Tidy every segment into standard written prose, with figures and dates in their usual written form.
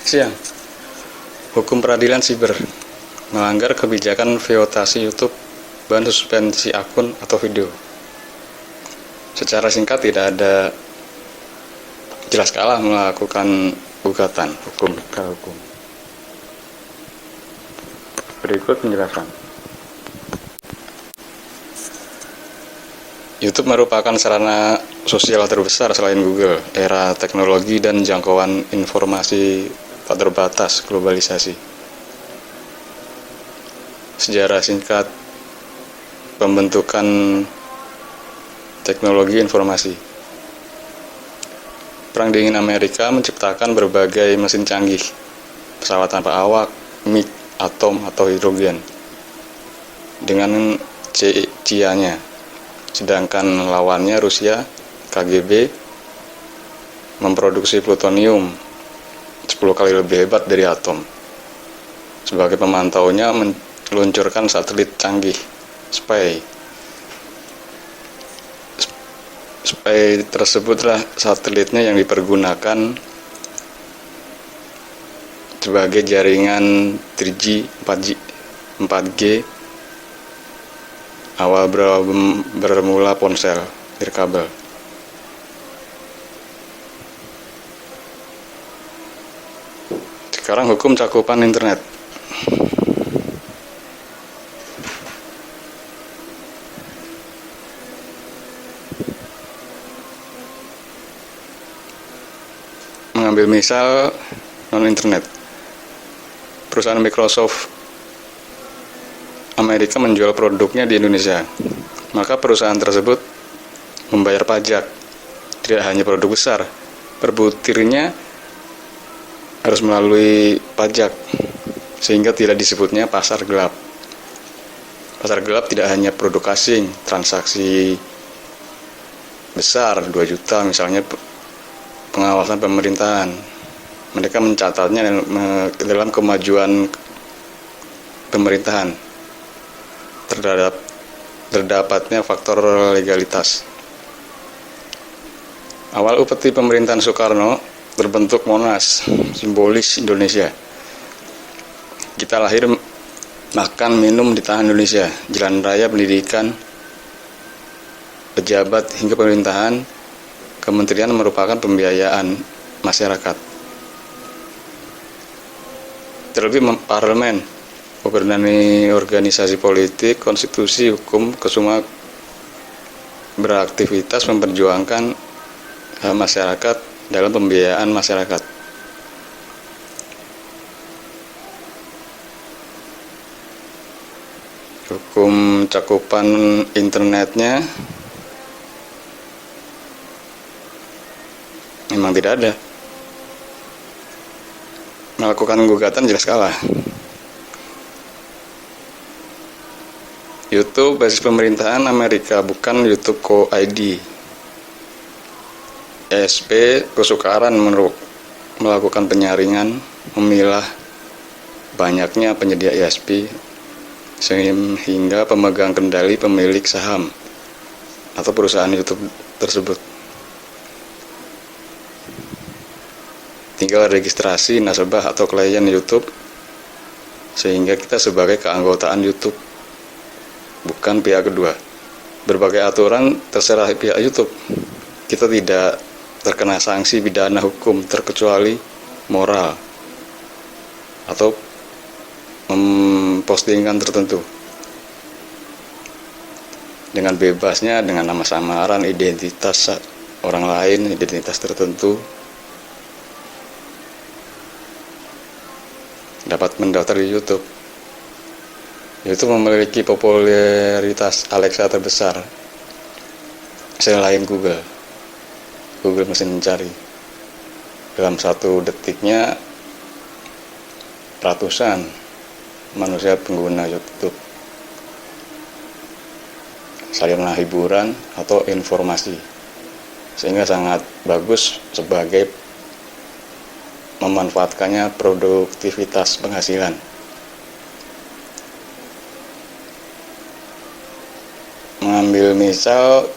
Siang, hukum peradilan siber melanggar kebijakan privasi YouTube dan suspensi akun atau video. Secara singkat, tidak ada jelas kalah melakukan gugatan hukum. Berikut penjelasan. YouTube merupakan sarana sosial terbesar selain Google. Era teknologi dan jangkauan informasi tak terbatas, globalisasi. Sejarah singkat pembentukan teknologi informasi. Perang Dingin Amerika menciptakan berbagai mesin canggih, pesawat tanpa awak, MiG, atom atau hidrogen, dengan CIA-nya. Sedangkan lawannya Rusia, KGB, memproduksi plutonium 10 kali lebih hebat dari atom. Sebagai pemantaunya meluncurkan satelit canggih, Spy. Spy tersebutlah satelitnya yang dipergunakan sebagai jaringan 3G, 4G, awal bermula ponsel nirkabel. Sekarang hukum cakupan internet. Mengambil misal non-internet. Perusahaan Microsoft Amerika menjual produknya di Indonesia, maka perusahaan tersebut membayar pajak. Tidak hanya produk besar, per butirnya harus melalui pajak, sehingga tidak disebutnya pasar gelap. Pasar gelap tidak hanya produk asing, transaksi besar 2 juta misalnya, pengawasan pemerintahan. Mereka mencatatnya dalam kemajuan pemerintahan. Terdapatnya faktor legalitas. Awal upeti pemerintahan Soekarno terbentuk Monas, simbolis Indonesia. Kita lahir, makan, minum di tanah Indonesia. Jalan raya, pendidikan, pejabat hingga pemerintahan, kementerian merupakan pembiayaan masyarakat. Terlebih parlemen, organisasi politik, konstitusi, hukum, kesuma beraktivitas memperjuangkan hak masyarakat dalam pembiayaan masyarakat. Hukum cakupan internetnya memang tidak ada. Melakukan gugatan jelas kalah. YouTube basis pemerintahan Amerika, bukan YouTube Co.id. ESP kesukaran melakukan penyaringan, memilah banyaknya penyedia ESP, sehingga pemegang kendali pemilik saham atau perusahaan YouTube tersebut. Tinggal registrasi nasabah atau klien YouTube, sehingga kita sebagai keanggotaan YouTube, bukan pihak kedua. Berbagai aturan terserah pihak YouTube. Kita tidak terkena sanksi pidana hukum terkecuali moral atau mempostingan tertentu dengan bebasnya, dengan nama samaran, identitas orang lain, identitas tertentu, dapat mendaftar di YouTube. YouTube memiliki popularitas Alexa terbesar selain Google mesin mencari. Dalam 1 detiknya ratusan manusia pengguna YouTube, sarana hiburan atau informasi, sehingga sangat bagus sebagai memanfaatkannya produktivitas penghasilan. Mengambil misal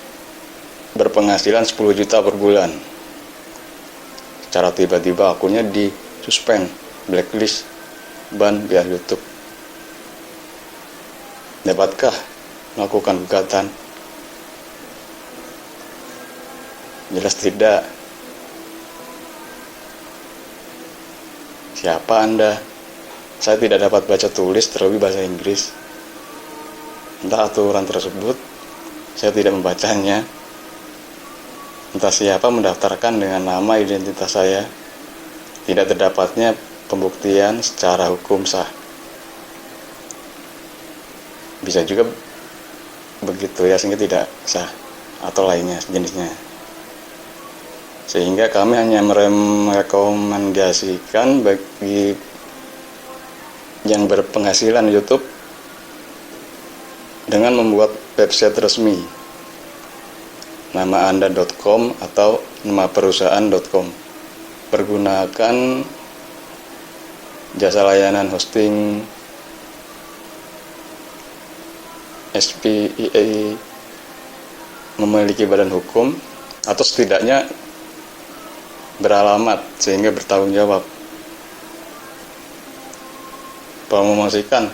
berpenghasilan 10 juta per bulan, secara tiba-tiba akunnya disuspend blacklist, ban via YouTube. Dapatkah melakukan gugatan? Jelas tidak. Siapa Anda? Saya tidak dapat baca tulis, terlebih bahasa Inggris. Entah aturan tersebut, saya tidak membacanya. Entah siapa mendaftarkan dengan nama identitas saya. Tidak terdapatnya pembuktian secara hukum sah. Bisa juga begitu ya, sehingga tidak sah, atau lainnya jenisnya. Sehingga kami hanya merekomendasikan bagi yang berpenghasilan YouTube dengan membuat website resmi nama anda.com atau nama perusahaan.com. Pergunakan jasa layanan hosting SPIA memiliki badan hukum atau setidaknya beralamat sehingga bertanggung jawab. Promosikan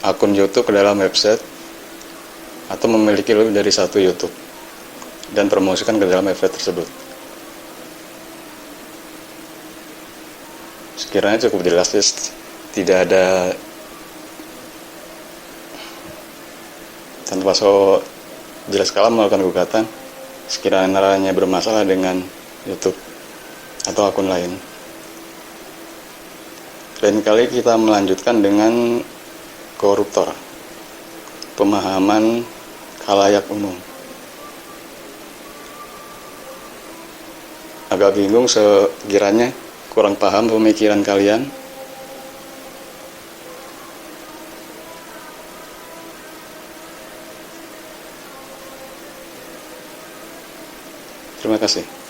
akun YouTube ke dalam website atau memiliki lebih dari satu YouTube dan promosikan ke dalam website tersebut. Sekiranya cukup jelas, tidak ada tanpa so jelas sekali melakukan gugatan sekiranya bermasalah dengan YouTube atau akun lain. Lain kali kita melanjutkan dengan koruptor, pemahaman khalayak umum. Agak bingung sekiranya kurang paham pemikiran kalian. Terima kasih.